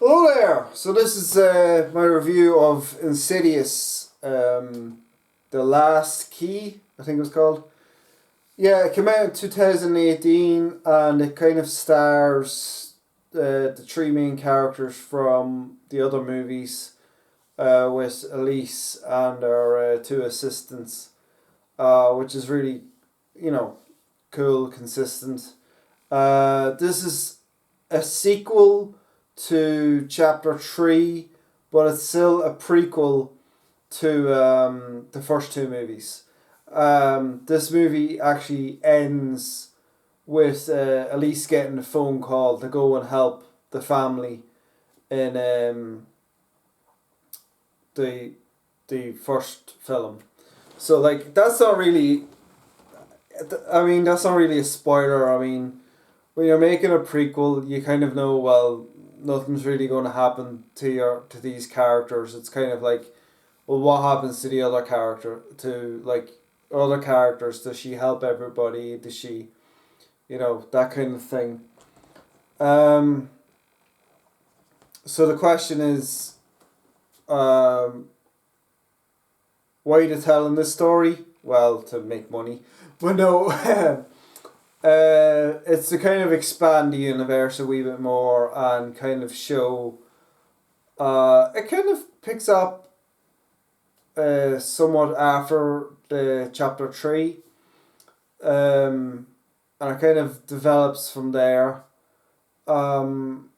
Oh there! So this is my review of Insidious, The Last Key, I think it was called. Yeah, it came out in 2018 and it kind of stars the three main characters from the other movies with Elise and her two assistants, which is really, you know, cool, consistent. This is a sequel to Chapter 3, but it's still a prequel to the first two movies. This movie actually ends with Elise getting a phone call to go and help the family in the first film. So like that's not really. I mean that's not really a spoiler. I mean, when you're making a prequel, you kind of know well nothing's really going to happen to these characters. It's kind of like, well, what happens to the other character to like other characters? Does she help everybody? Does she, that kind of thing. Um. So the question is, um, why are you telling this story? Well, to make money, but no. It's to kind of expand the universe a wee bit more and kind of show. It kind of picks up somewhat after the chapter 3, and it kind of develops from there. Um,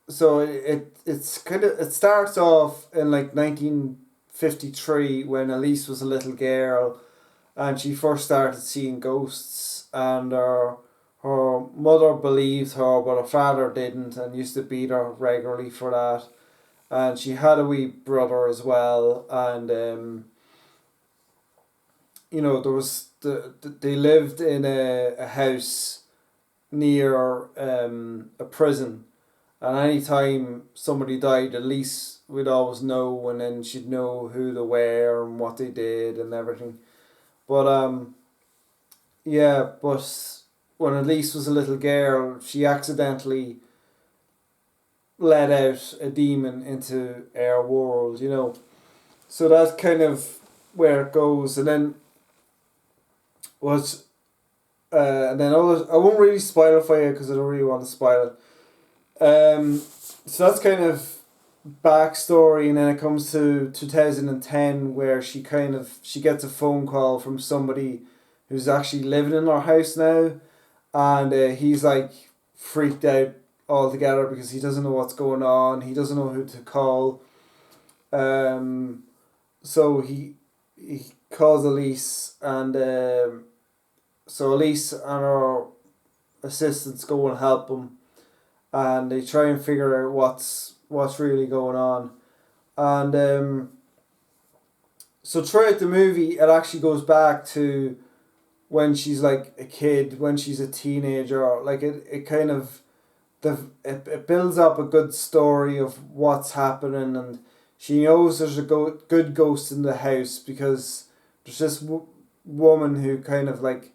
so it starts off in like 1953 when Elise was a little girl and she first started seeing ghosts, and her mother believed her but her father didn't and used to beat her regularly for that. And she had a wee brother as well, and there was they lived in a house near a prison, and any time somebody died, at least we'd always know, and then she'd know who they were and what they did and everything. But yeah, but when Elise was a little girl, she accidentally let out a demon into our world. So that's kind of where it goes, and then was and then others. I won't really spoil it for you because I don't really want to spoil it. So that's kind of backstory, and then it comes to 2010 where she gets a phone call from somebody who's actually living in our house now, and he's like freaked out altogether because he doesn't know what's going on. He doesn't know who to call. So he calls Elise, and so Elise and her assistants go and help him, and they try and figure out what's really going on, and so throughout the movie, it actually goes back to when she's like a kid, when she's a teenager. Like it kind of it builds up a good story of what's happening, and she knows there's a good ghost in the house because there's this woman who kind of like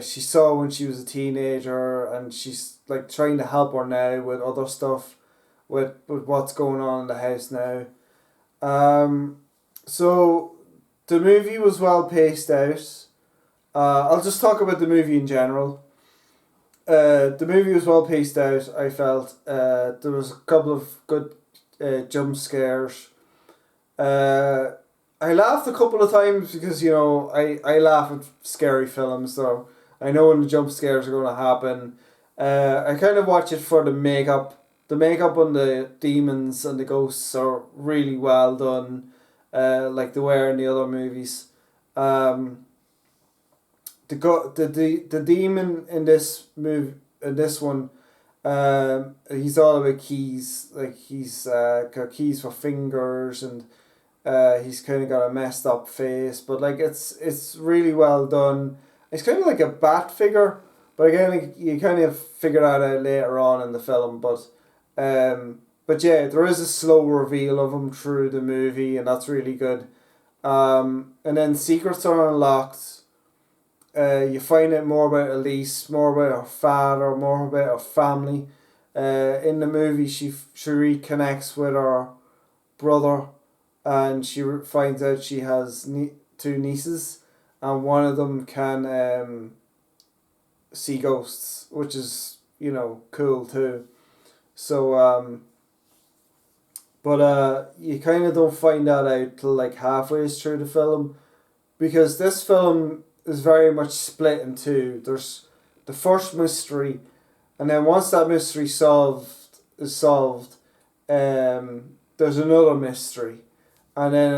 she saw when she was a teenager, and she's like trying to help her now with other stuff with what's going on in the house now. So the movie was well paced out. I'll just talk about the movie in general. The movie was well paced out, I felt. There was a couple of good jump scares. I laughed a couple of times because, I laugh at scary films, so I know when the jump scares are going to happen. I kind of watch it for the makeup. The makeup on the demons and the ghosts are really well done, like they were in the other movies. The demon in this one, he's all about keys. Like he's got keys for fingers, and he's kind of got a messed up face. But like it's really well done. It's kind of like a bat figure, but again, like, you kind of figure that out later on in the film. But yeah, there is a slow reveal of him through the movie, and that's really good. And then secrets are unlocked. You find out more about Elise, more about her father, more about her family. In the movie, she reconnects with her brother, and she finds out she has two nieces, and one of them can see ghosts, which is cool too. So but you kind of don't find that out till like halfway through the film, because this film is very much split in two. There's the first mystery, and then once that mystery is solved, there's another mystery, and then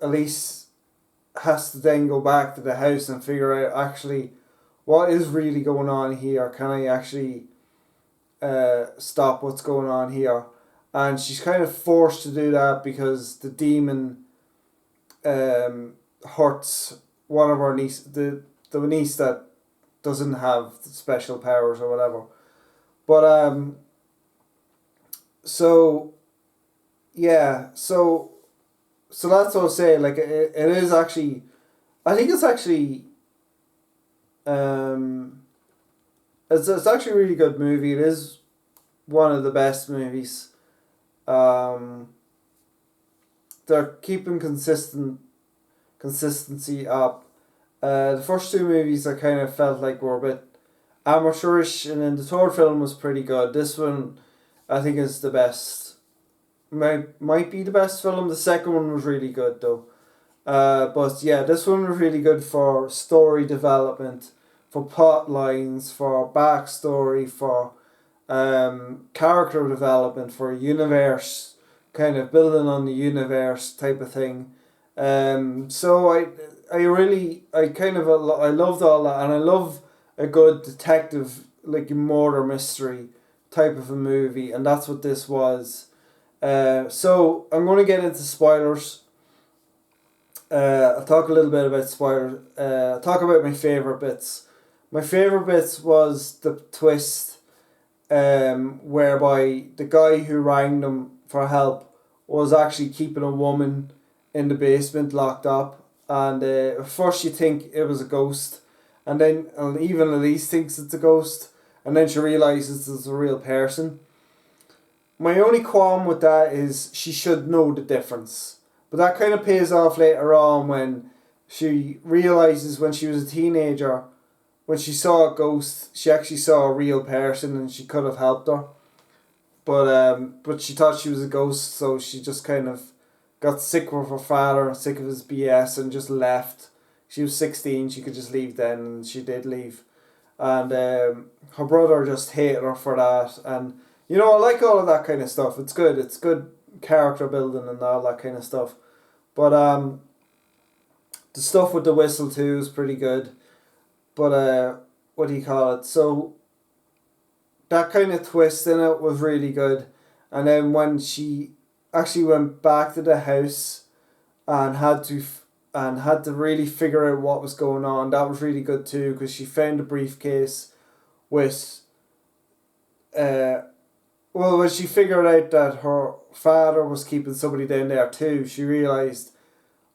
Elise has to then go back to the house and figure out actually what is really going on here. Can I actually stop what's going on here? And she's kind of forced to do that because the demon hurts one of her niece, the niece that doesn't have special powers or whatever. But so yeah, so that's what I'll say. Like it is actually, I think it's actually it's actually a really good movie. It is one of the best movies. Um, they're keeping consistency up. The first two movies I kind of felt like were a bit amateurish, and then the third film was pretty good. This one, I think, is the best. Might be the best film. The second one was really good though. But yeah, this one was really good for story development, for plot lines, for backstory, for character development, for universe, kind of building on the universe type of thing. So I loved all that, and I love a good detective, like murder mystery type of a movie, and that's what this was. So I'm going to get into spoilers. I'll talk a little bit about spoilers. I'll talk about my favourite bits. My favourite bits was the twist, whereby the guy who rang them for help was actually keeping a woman in the basement locked up, and at first you think it was a ghost, and then even Elise thinks it's a ghost, and then she realizes it's a real person. My only qualm with that is she should know the difference. But that kind of pays off later on when she realizes when she was a teenager, when she saw a ghost, she actually saw a real person and she could have helped her. But she thought she was a ghost, so she just kind of got sick of her father and sick of his BS and just left. She was 16, she could just leave then, and she did leave. And her brother just hated her for that. And I like all of that kind of stuff. It's good. It's good character building and all that kind of stuff. But the stuff with the whistle too is pretty good. But what do you call it? So that kind of twist in it was really good. And then when she actually went back to the house and had to really figure out what was going on, that was really good too, because she found a briefcase with when she figured out that her father was keeping somebody down there too, she realised,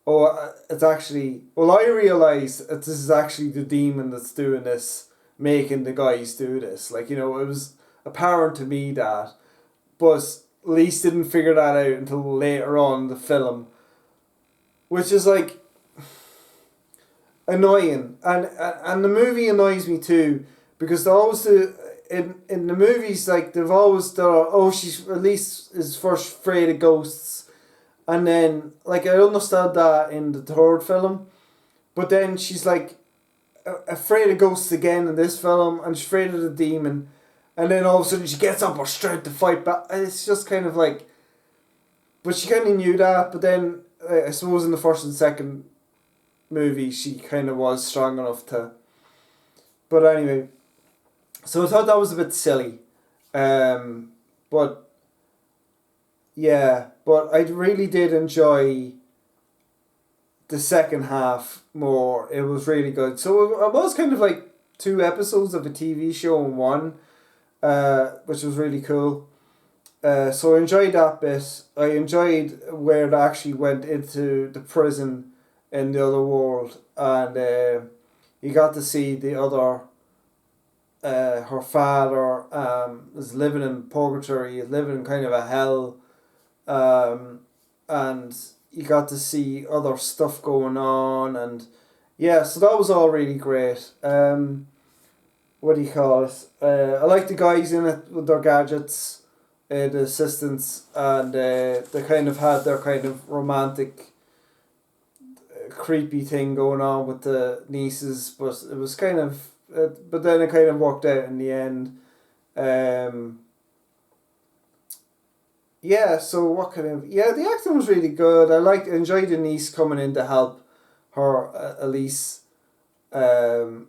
it's actually, I realised that this is actually the demon that's doing this, making the guys do this. Like, it was apparent to me that, but Lise didn't figure that out until later on in the film, which is like annoying. And the movie annoys me too, because they always do, in the movies, like they've always done, she's at least is first afraid of ghosts, and then like I understand that in the third film, but then she's like afraid of ghosts again in this film, and she's afraid of the demon, and then all of a sudden she gets up her strength to fight back. It's just kind of like, but she kind of knew that, but then I suppose in the first and second movie she kind of was strong enough to. But anyway, so I thought that was a bit silly, but yeah, but I really did enjoy the second half more. It was really good. So it was kind of like 2 episodes of a TV show in one, which was really cool. So I enjoyed that bit. I enjoyed where they actually went into the prison in the other world, and you got to see the other her father is living in purgatory, is living in kind of a hell, and you got to see other stuff going on, and yeah, so that was all really great. What do you call it? I like the guys in it with their gadgets, the assistants, and they kind of had their kind of romantic, creepy thing going on with the nieces, but it was kind of, but then it kind of worked out in the end. Um, yeah, so what kind of, yeah, the acting was really good. Enjoyed the niece coming in to help her, Elise, then,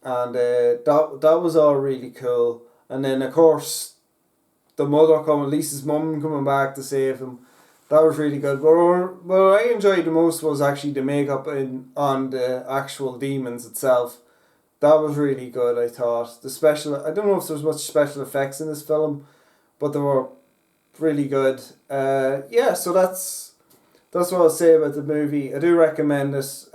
and that was all really cool. And then of course the mother coming, Lisa's mum coming back to save them. That was really good. But what I enjoyed the most was actually the makeup on the actual demons itself. That was really good, I thought. I don't know if there's much special effects in this film, but they were really good. Yeah, so that's what I'll say about the movie. I do recommend it.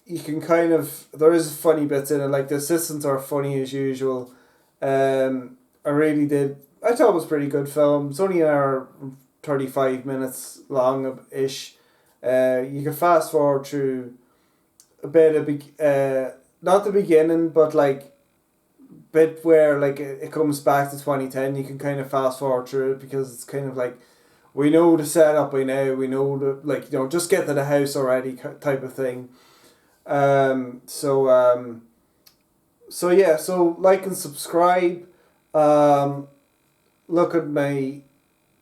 You can kind of, there is funny bits in it, like the assistants are funny as usual. I really did. I thought it was a pretty good film. It's only an hour 35 minutes long ish. You can fast forward through a bit of not the beginning, but like bit where like it comes back to 2010. You can kind of fast forward through it because it's kind of like, we know the setup by now. We know the, like, just get to the house already type of thing. So yeah, so like and subscribe. Look at my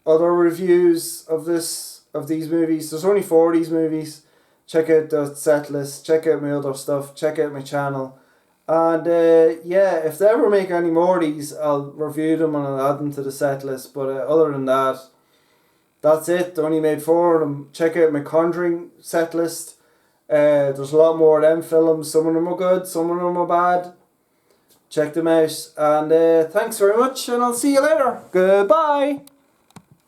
other reviews of these movies. There's only 4 of these movies. Check out the set list. Check out my other stuff. Check out my channel. And yeah, if they ever make any more of these, I'll review them and I'll add them to the set list. But other than that, that's it. They only made 4 of them. Check out my Conjuring set list. There's a lot more of them films. Some of them are good, some of them are bad. Check them out. And thanks very much, and I'll see you later. Goodbye.